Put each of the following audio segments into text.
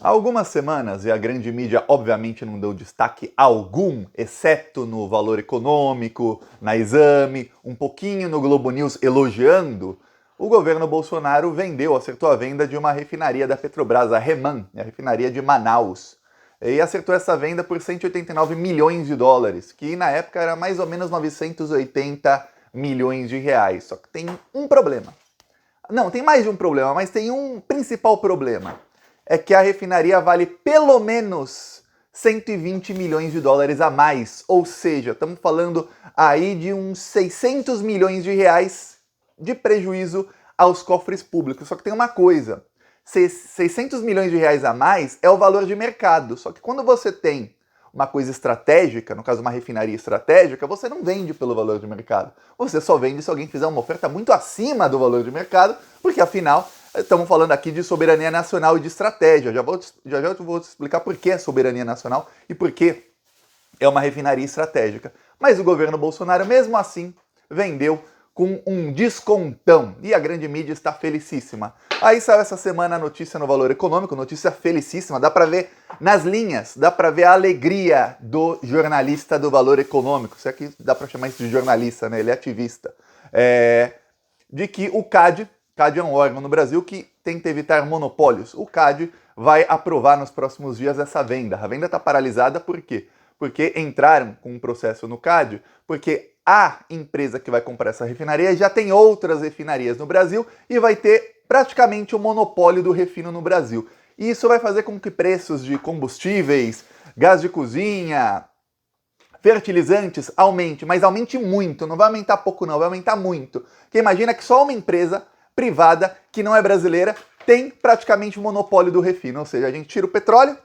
Há algumas semanas, e a grande mídia obviamente não deu destaque algum, exceto no Valor Econômico, na Exame, um pouquinho no Globo News elogiando, o governo Bolsonaro acertou a venda de uma refinaria da Petrobras, a REMAN, a refinaria de Manaus. E acertou essa venda por 189 milhões de dólares, que na época era mais ou menos 980 milhões de reais. Só que tem um problema. Não, tem mais de um problema, mas tem um principal problema. É que a refinaria vale pelo menos 120 milhões de dólares a mais. Ou seja, estamos falando aí de uns 600 milhões de reais de prejuízo aos cofres públicos. Só que tem uma coisa, 600 milhões de reais a mais é o valor de mercado. Só que quando você tem uma coisa estratégica, no caso uma refinaria estratégica, você não vende pelo valor de mercado. Você só vende se alguém fizer uma oferta muito acima do valor de mercado, porque afinal estamos falando aqui de soberania nacional e de estratégia. Já vou te explicar por que é soberania nacional e por que é uma refinaria estratégica. Mas o governo Bolsonaro, mesmo assim, vendeu com um descontão. E a grande mídia está felicíssima. Aí saiu essa semana a notícia no Valor Econômico, notícia felicíssima, dá para ver nas linhas, dá para ver a alegria do jornalista do Valor Econômico, se é que dá para chamar isso de jornalista, né? Ele é ativista. De que o CAD é um órgão no Brasil que tenta evitar monopólios. O CAD vai aprovar nos próximos dias essa venda. A venda está paralisada por quê? Porque entraram com um processo no CAD, porque a empresa que vai comprar essa refinaria já tem outras refinarias no Brasil e vai ter praticamente o monopólio do refino no Brasil. E isso vai fazer com que preços de combustíveis, gás de cozinha, fertilizantes aumente, mas aumente muito, não vai aumentar pouco não, vai aumentar muito. Porque imagina que só uma empresa privada, que não é brasileira, tem praticamente o monopólio do refino, ou seja, a gente tira o petróleo,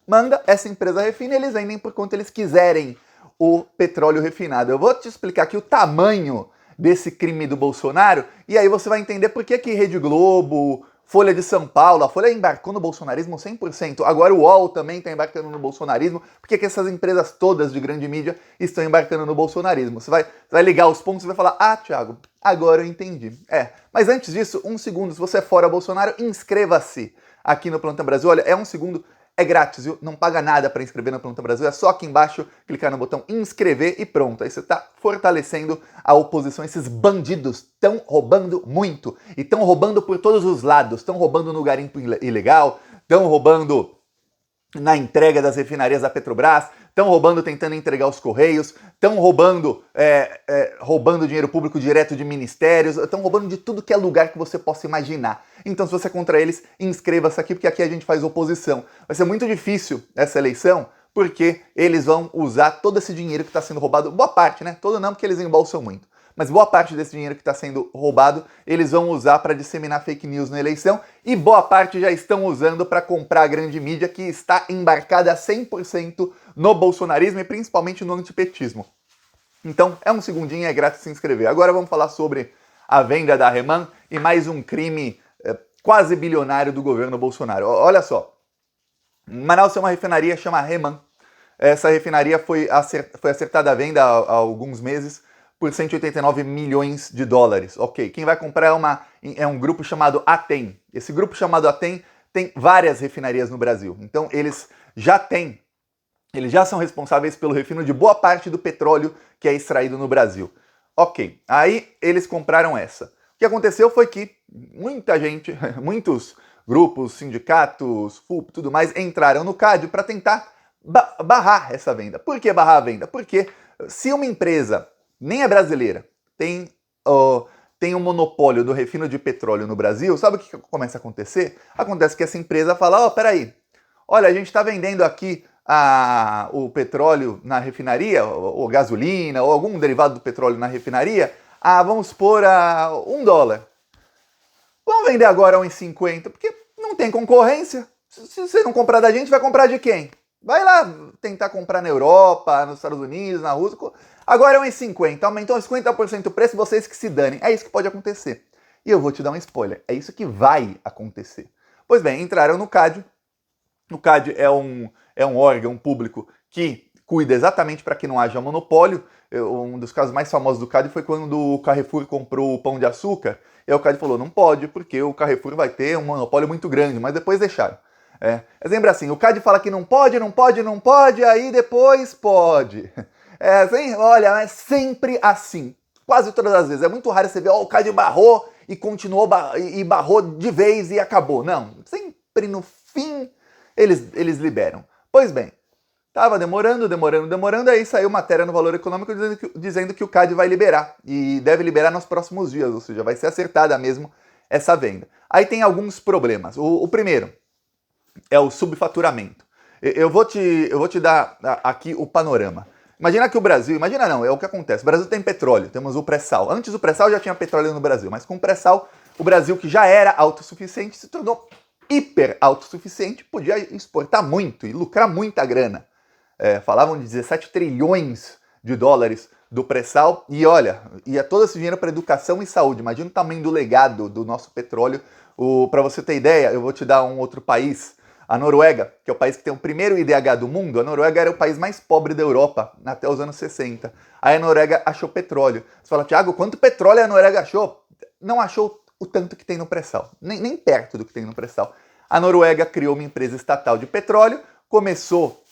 manda, essa empresa refina e eles vendem por quanto eles quiserem o petróleo refinado. Eu vou te explicar aqui o tamanho desse crime do Bolsonaro e aí você vai entender por que Rede Globo, Folha de São Paulo, a Folha embarcou no bolsonarismo 100%, agora o UOL também está embarcando no bolsonarismo, por que essas empresas todas de grande mídia estão embarcando no bolsonarismo? Você vai ligar os pontos e vai falar, ah, Thiago, agora eu entendi. Mas antes disso, um segundo, se você é fora Bolsonaro, inscreva-se aqui no Plantão Brasil. Olha, é um segundo, é grátis, viu? Não paga nada para inscrever no Plantão Brasil, é só aqui embaixo clicar no botão inscrever e pronto. Aí você está fortalecendo a oposição. Esses bandidos estão roubando muito e estão roubando por todos os lados. Estão roubando no garimpo ilegal, estão roubando na entrega das refinarias da Petrobras, estão roubando tentando entregar os Correios, estão roubando dinheiro público direto de ministérios, estão roubando de tudo que é lugar que você possa imaginar. Então, se você é contra eles, inscreva-se aqui, porque aqui a gente faz oposição. Vai ser muito difícil essa eleição, porque eles vão usar todo esse dinheiro que está sendo roubado, boa parte, né? Todo não, porque eles embolsam muito. Mas boa parte desse dinheiro que está sendo roubado, eles vão usar para disseminar fake news na eleição e boa parte já estão usando para comprar a grande mídia que está embarcada 100% no bolsonarismo e principalmente no antipetismo. Então, é um segundinho, é grátis se inscrever. Agora vamos falar sobre a venda da REMAN e mais um crime quase bilionário do governo Bolsonaro. Olha só, Manaus tem uma refinaria chamada REMAN. Essa refinaria foi acertada à venda há alguns meses por 189 milhões de dólares. Ok, quem vai comprar é um grupo chamado Atem. Esse grupo chamado Atem tem várias refinarias no Brasil. Então eles já são responsáveis pelo refino de boa parte do petróleo que é extraído no Brasil. Ok, aí eles compraram essa. O que aconteceu foi que muita gente, muitos grupos, sindicatos, FUP, tudo mais, entraram no CAD para tentar barrar essa venda. Por que barrar a venda? Porque se uma empresa nem é brasileira, tem um monopólio do refino de petróleo no Brasil, sabe o que começa a acontecer? Acontece que essa empresa fala, peraí, olha, a gente está vendendo aqui o petróleo na refinaria, ou gasolina, ou algum derivado do petróleo na refinaria, vamos pôr a $1. Vamos vender agora a 1,50, porque não tem concorrência. Se você não comprar da gente, vai comprar de quem? Vai lá tentar comprar na Europa, nos Estados Unidos, na Rússia. Agora é 1,50, aumentou 50% o preço, vocês que se danem. É isso que pode acontecer. E eu vou te dar um spoiler, é isso que vai acontecer. Pois bem, entraram no CAD. O CAD é um órgão público que cuida exatamente para que não haja monopólio. Um dos casos mais famosos do CAD foi quando o Carrefour comprou o Pão de Açúcar. E aí o CAD falou, não pode, porque o Carrefour vai ter um monopólio muito grande, mas depois deixaram. É sempre assim, o CAD fala que não pode, não pode, não pode, aí depois pode. Olha, é sempre assim, quase todas as vezes. É muito raro você ver, o CAD barrou e continuou, e barrou de vez e acabou. Não, sempre no fim eles liberam. Pois bem, tava demorando, aí saiu matéria no Valor Econômico dizendo que o CAD vai liberar, e deve liberar nos próximos dias, ou seja, vai ser acertada mesmo essa venda. Aí tem alguns problemas. O primeiro é o subfaturamento. Eu vou te dar aqui o panorama. Imagina que o Brasil, imagina não, é o que acontece. O Brasil tem petróleo, temos o pré-sal. Antes do pré-sal já tinha petróleo no Brasil, mas com o pré-sal, o Brasil, que já era autossuficiente, se tornou hiper autossuficiente, podia exportar muito e lucrar muita grana. Falavam de 17 trilhões de dólares do pré-sal, e olha, ia todo esse dinheiro para educação e saúde. Imagina o tamanho do legado do nosso petróleo. Para você ter ideia, eu vou te dar um outro país, a Noruega, que é o país que tem o primeiro IDH do mundo. A Noruega era o país mais pobre da Europa até os anos 60. Aí a Noruega achou petróleo. Você fala, Thiago, quanto petróleo a Noruega achou? Não achou o tanto que tem no pré-sal, nem perto do que tem no pré-sal. A Noruega criou uma empresa estatal de petróleo, começou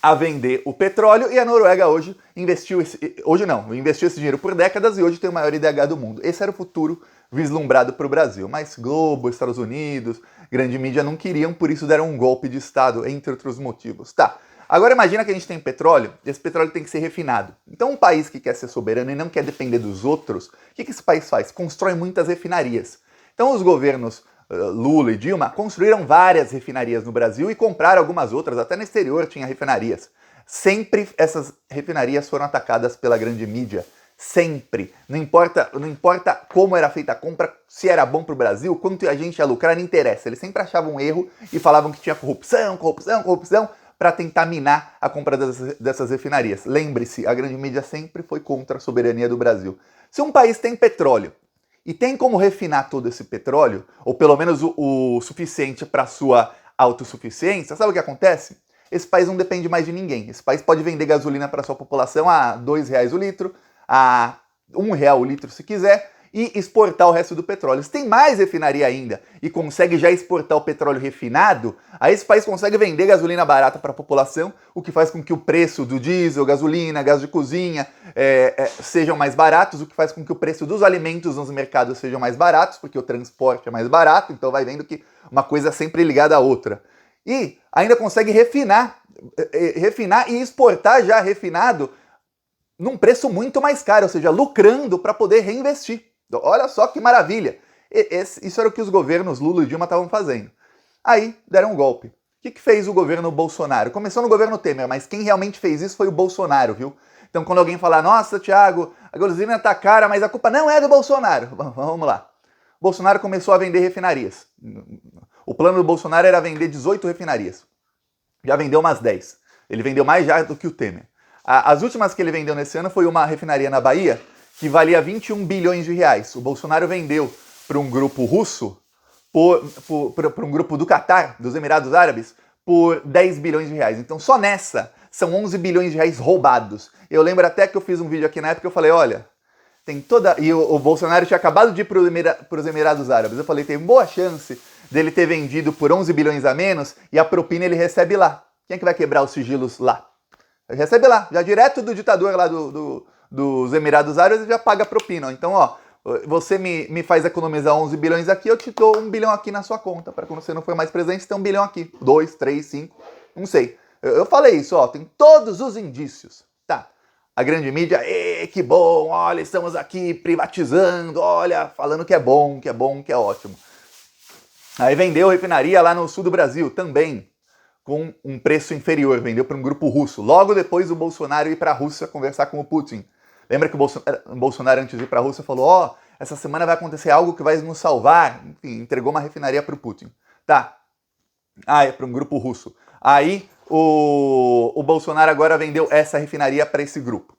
a vender o petróleo, e a Noruega hoje investiu esse dinheiro por décadas e hoje tem o maior IDH do mundo. Esse era o futuro vislumbrado para o Brasil, mas Globo, Estados Unidos, grande mídia não queriam, por isso deram um golpe de Estado, entre outros motivos. Tá, agora imagina que a gente tem petróleo, esse petróleo tem que ser refinado. Então um país que quer ser soberano e não quer depender dos outros, o que esse país faz? Constrói muitas refinarias. Então os governos Lula e Dilma construíram várias refinarias no Brasil e compraram algumas outras, até no exterior tinha refinarias. Sempre essas refinarias foram atacadas pela grande mídia. Sempre. Não importa como era feita a compra, se era bom para o Brasil, quanto a gente ia lucrar, não interessa. Eles sempre achavam um erro e falavam que tinha corrupção, para tentar minar a compra dessas refinarias. Lembre-se, a grande mídia sempre foi contra a soberania do Brasil. Se um país tem petróleo e tem como refinar todo esse petróleo, ou pelo menos o suficiente para sua autossuficiência, sabe o que acontece? Esse país não depende mais de ninguém. Esse país pode vender gasolina para sua população a R$2 o litro, a R$1 o litro se quiser, e exportar o resto do petróleo. Se tem mais refinaria ainda e consegue já exportar o petróleo refinado, aí esse país consegue vender gasolina barata para a população, o que faz com que o preço do diesel, gasolina, gás de cozinha sejam mais baratos, o que faz com que o preço dos alimentos nos mercados sejam mais baratos, porque o transporte é mais barato, então vai vendo que uma coisa é sempre ligada à outra. E ainda consegue refinar e exportar já refinado num preço muito mais caro, ou seja, lucrando para poder reinvestir. Olha só que maravilha! Isso era o que os governos Lula e Dilma estavam fazendo. Aí deram um golpe. O que fez o governo Bolsonaro? Começou no governo Temer, mas quem realmente fez isso foi o Bolsonaro, viu? Então quando alguém falar, nossa, Thiago, a gasolina tá cara, mas a culpa não é do Bolsonaro. Vamos lá. O Bolsonaro começou a vender refinarias. O plano do Bolsonaro era vender 18 refinarias. Já vendeu umas 10. Ele vendeu mais já do que o Temer. As últimas que ele vendeu nesse ano foi uma refinaria na Bahia, que valia 21 bilhões de reais. O Bolsonaro vendeu para um grupo russo, para um grupo do Catar, dos Emirados Árabes, por 10 bilhões de reais. Então só nessa são 11 bilhões de reais roubados. Eu lembro até que eu fiz um vídeo aqui na época que eu falei, olha, tem toda... E o Bolsonaro tinha acabado de ir para os Emirados Árabes. Eu falei, tem boa chance dele ter vendido por 11 bilhões a menos e a propina ele recebe lá. Quem é que vai quebrar os sigilos lá? Ele recebe lá, já direto do ditador lá dos Emirados Árabes, já paga a propina. Então, ó, você me faz economizar 11 bilhões aqui, eu te dou 1 bilhão aqui na sua conta. Para quando você não for mais presente, você tem 1 bilhão aqui. 2, 3, 5, não sei. Eu falei isso, ó, tem todos os indícios. Tá, a grande mídia, que bom, olha, estamos aqui privatizando, olha, falando que é bom, que é ótimo. Aí vendeu refinaria lá no sul do Brasil, também com um preço inferior, vendeu para um grupo russo. Logo depois o Bolsonaro ir para a Rússia conversar com o Putin. Lembra que o Bolsonaro, antes de ir para a Rússia, falou, ó, essa semana vai acontecer algo que vai nos salvar. Enfim, entregou uma refinaria para o Putin. Tá. É para um grupo russo. Aí o Bolsonaro agora vendeu essa refinaria para esse grupo.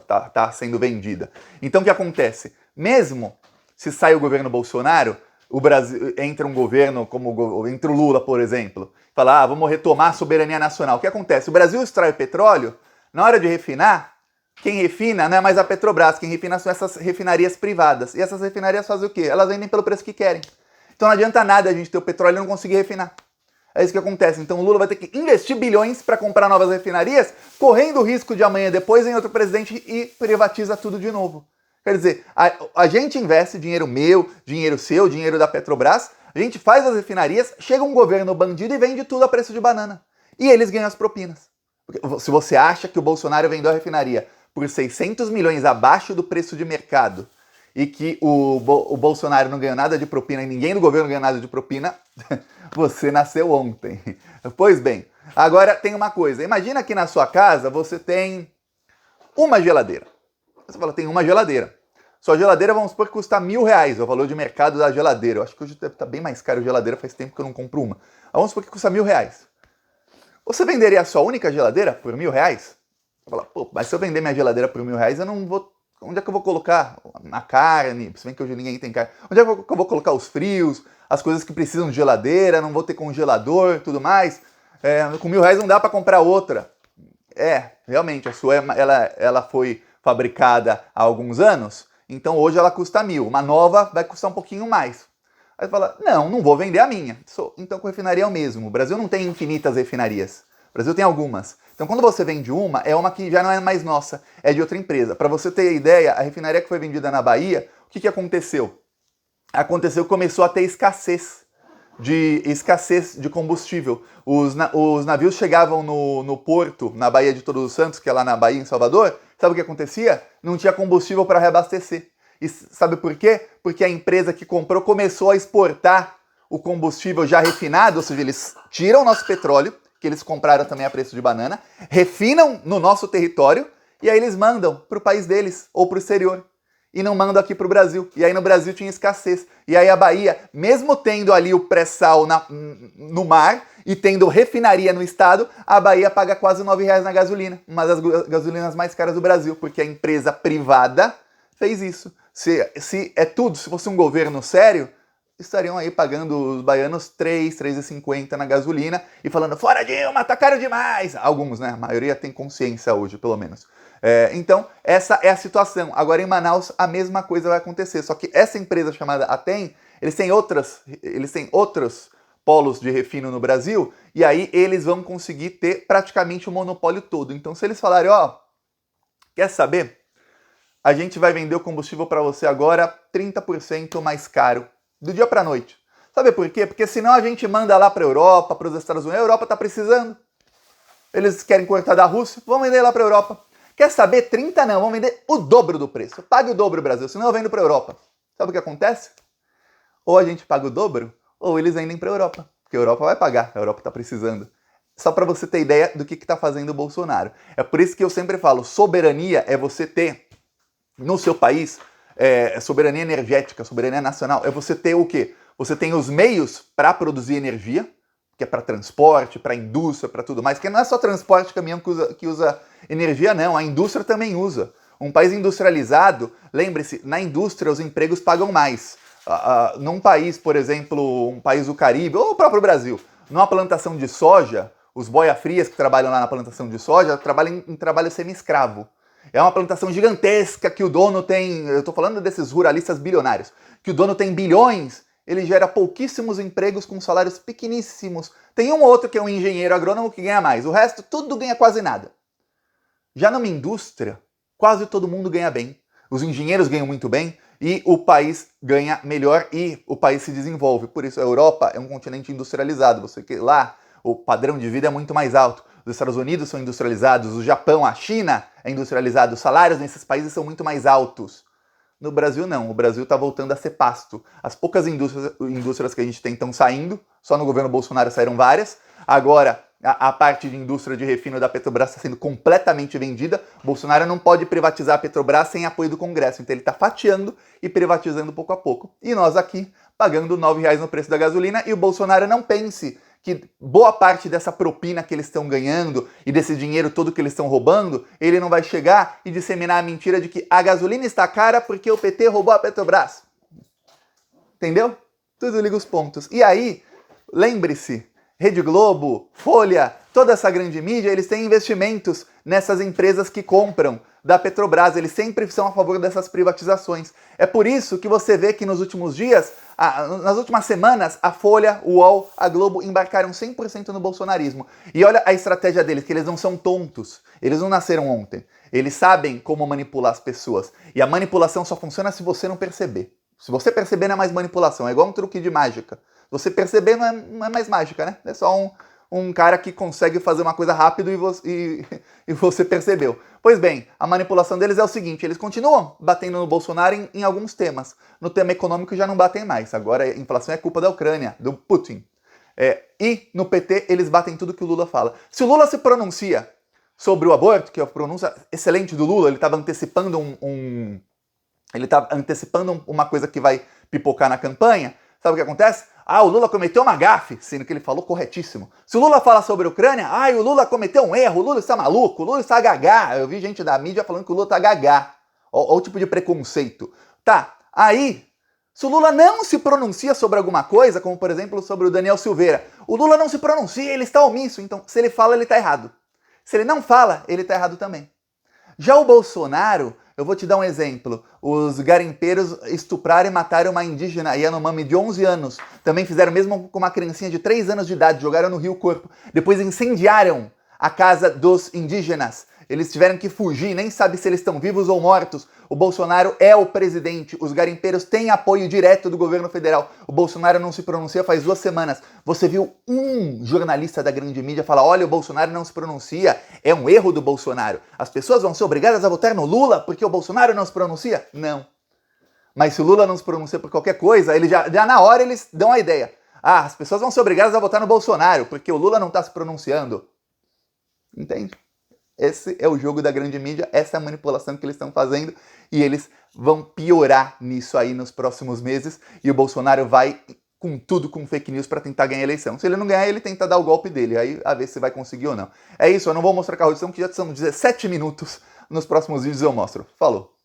Tá sendo vendida. Então o que acontece? Mesmo se sai o governo Bolsonaro, o Brasil entra um governo como entra o Lula, por exemplo, fala, vamos retomar a soberania nacional. O que acontece? O Brasil extrai petróleo, na hora de refinar, quem refina não é mais a Petrobras, quem refina são essas refinarias privadas. E essas refinarias fazem o quê? Elas vendem pelo preço que querem. Então não adianta nada a gente ter o petróleo e não conseguir refinar. É isso que acontece. Então o Lula vai ter que investir bilhões para comprar novas refinarias, correndo o risco de amanhã depois em outro presidente e privatiza tudo de novo. Quer dizer, a gente investe dinheiro meu, dinheiro seu, dinheiro da Petrobras, a gente faz as refinarias, chega um governo bandido e vende tudo a preço de banana. E eles ganham as propinas. Porque se você acha que o Bolsonaro vendeu a refinaria por 600 milhões abaixo do preço de mercado e que o Bolsonaro não ganhou nada de propina e ninguém do governo ganhou nada de propina, você nasceu ontem. Pois bem, agora tem uma coisa. Imagina que na sua casa você tem uma geladeira. Você fala, tem uma geladeira. Sua geladeira, vamos supor que custa R$1.000, é o valor de mercado da geladeira. Eu acho que hoje deve estar bem mais caro a geladeira, faz tempo que eu não compro uma. Vamos supor que custa R$1.000. Você venderia a sua única geladeira por R$1.000? Você fala, pô, mas se eu vender minha geladeira por R$1.000, eu não vou... Onde é que eu vou colocar a carne? Se bem que hoje ninguém tem carne. Onde é que eu vou colocar os frios, as coisas que precisam de geladeira, não vou ter congelador, tudo mais? Com R$1.000 não dá para comprar outra. Realmente, a sua ela foi fabricada há alguns anos, então hoje ela custa 1.000. Uma nova vai custar um pouquinho mais. Aí você fala, não vou vender a minha. Então com refinaria é o mesmo. O Brasil não tem infinitas refinarias. O Brasil tem algumas. Então quando você vende uma, é uma que já não é mais nossa, é de outra empresa. Para você ter ideia, a refinaria que foi vendida na Bahia, o que aconteceu? Aconteceu que começou a ter escassez de combustível. Os navios chegavam no porto, na Baía de Todos os Santos, que é lá na Bahia, em Salvador. Sabe o que acontecia? Não tinha combustível para reabastecer. E sabe por quê? Porque a empresa que comprou começou a exportar o combustível já refinado, ou seja, eles tiram o nosso petróleo, que eles compraram também a preço de banana, refinam no nosso território e aí eles mandam para o país deles ou para o exterior. E não mandam aqui para o Brasil. E aí no Brasil tinha escassez. E aí a Bahia, mesmo tendo ali o pré-sal no mar e tendo refinaria no estado, a Bahia paga quase R$9 na gasolina. Uma das gasolinas mais caras do Brasil, porque a empresa privada fez isso. Se fosse um governo sério, estariam aí pagando os baianos R$3,50 na gasolina e falando, fora Dilma, tá caro demais! Alguns, né? A maioria tem consciência hoje, pelo menos. Então, essa é a situação. Agora, em Manaus, a mesma coisa vai acontecer. Só que essa empresa chamada Atem, eles têm outros polos de refino no Brasil, e aí eles vão conseguir ter praticamente o monopólio todo. Então, se eles falarem, quer saber? A gente vai vender o combustível para você agora 30% mais caro, do dia para a noite. Sabe por quê? Porque senão a gente manda lá para a Europa, para os Estados Unidos. A Europa está precisando. Eles querem cortar da Rússia, vamos vender lá para a Europa. Quer saber? 30 não, vamos vender o dobro do preço. Pague o dobro, Brasil, senão eu vendo para a Europa. Sabe o que acontece? Ou a gente paga o dobro, ou eles vendem para a Europa. Porque a Europa vai pagar, a Europa está precisando. Só para você ter ideia do que está fazendo o Bolsonaro. É por isso que eu sempre falo, soberania é você ter no seu país, soberania energética, soberania nacional, é você ter o quê? Você tem os meios para produzir energia, que é para transporte, para indústria, para tudo mais, porque não é só transporte, caminhão que usa energia, não, a indústria também usa. Um país industrializado, lembre-se, na indústria os empregos pagam mais. Num país, por exemplo, um país do Caribe, ou o próprio Brasil, numa plantação de soja, os boia-frias que trabalham lá na plantação de soja trabalham em trabalho semi-escravo. É uma plantação gigantesca que o dono tem, eu estou falando desses ruralistas bilionários, que o dono tem bilhões, ele gera pouquíssimos empregos com salários pequeníssimos. Tem um ou outro que é um engenheiro agrônomo que ganha mais, o resto tudo ganha quase nada. Já numa indústria, quase todo mundo ganha bem. Os engenheiros ganham muito bem e o país ganha melhor e o país se desenvolve. Por isso a Europa é um continente industrializado. Lá o padrão de vida é muito mais alto. Os Estados Unidos são industrializados, o Japão, a China é industrializado, os salários nesses países são muito mais altos. No Brasil não, o Brasil está voltando a ser pasto. As poucas indústrias que a gente tem estão saindo, só no governo Bolsonaro saíram várias. Agora, a parte de indústria de refino da Petrobras está sendo completamente vendida. Bolsonaro não pode privatizar a Petrobras sem apoio do Congresso, então ele está fatiando e privatizando pouco a pouco. E nós aqui pagando R$9 no preço da gasolina e o Bolsonaro não pense que boa parte dessa propina que eles estão ganhando e desse dinheiro todo que eles estão roubando, ele não vai chegar e disseminar a mentira de que a gasolina está cara porque o PT roubou a Petrobras. Entendeu? Tudo liga os pontos. E aí, lembre-se, Rede Globo, Folha, toda essa grande mídia, eles têm investimentos nessas empresas que compram da Petrobras. Eles sempre são a favor dessas privatizações. É por isso que você vê que nos últimos dias, nas últimas semanas, a Folha, o UOL, a Globo embarcaram 100% no bolsonarismo. E olha a estratégia deles, que eles não são tontos. Eles não nasceram ontem. Eles sabem como manipular as pessoas. E a manipulação só funciona se você não perceber. Se você perceber, não é mais manipulação. É igual um truque de mágica. Se você perceber, não é mais mágica, né? É só um cara que consegue fazer uma coisa rápido e você percebeu. Pois bem, a manipulação deles é o seguinte, eles continuam batendo no Bolsonaro em alguns temas. No tema econômico já não batem mais, agora a inflação é culpa da Ucrânia, do Putin. E no PT eles batem tudo que o Lula fala. Se o Lula se pronuncia sobre o aborto, que é a pronúncia excelente do Lula, ele estava antecipando uma coisa que vai pipocar na campanha, sabe o que acontece? O Lula cometeu uma gafe, sendo que ele falou corretíssimo. Se o Lula fala sobre a Ucrânia, o Lula cometeu um erro, o Lula está maluco, o Lula está gagá. Eu vi gente da mídia falando que o Lula está gagá. Olha o tipo de preconceito. Tá, aí, se o Lula não se pronuncia sobre alguma coisa, como por exemplo sobre o Daniel Silveira, o Lula não se pronuncia, ele está omisso, então se ele fala, ele está errado. Se ele não fala, ele está errado também. Já o Bolsonaro, eu vou te dar um exemplo. Os garimpeiros estupraram e mataram uma indígena Yanomami de 11 anos. Também fizeram mesmo com uma criancinha de 3 anos de idade, jogaram no rio o corpo. Depois incendiaram a casa dos indígenas. Eles tiveram que fugir, nem sabe se eles estão vivos ou mortos. O Bolsonaro é o presidente. Os garimpeiros têm apoio direto do governo federal. O Bolsonaro não se pronuncia faz 2 semanas. Você viu um jornalista da grande mídia falar: olha, o Bolsonaro não se pronuncia, é um erro do Bolsonaro. As pessoas vão ser obrigadas a votar no Lula porque o Bolsonaro não se pronuncia? Não. Mas se o Lula não se pronuncia por qualquer coisa, ele já na hora eles dão a ideia. As pessoas vão ser obrigadas a votar no Bolsonaro porque o Lula não está se pronunciando. Entende? Esse é o jogo da grande mídia, essa é a manipulação que eles estão fazendo e eles vão piorar nisso aí nos próximos meses e o Bolsonaro vai com tudo com fake news para tentar ganhar a eleição. Se ele não ganhar, ele tenta dar o golpe dele, aí a ver se vai conseguir ou não. É isso, eu não vou mostrar carro de som, que já são 17 minutos, nos próximos vídeos eu mostro. Falou!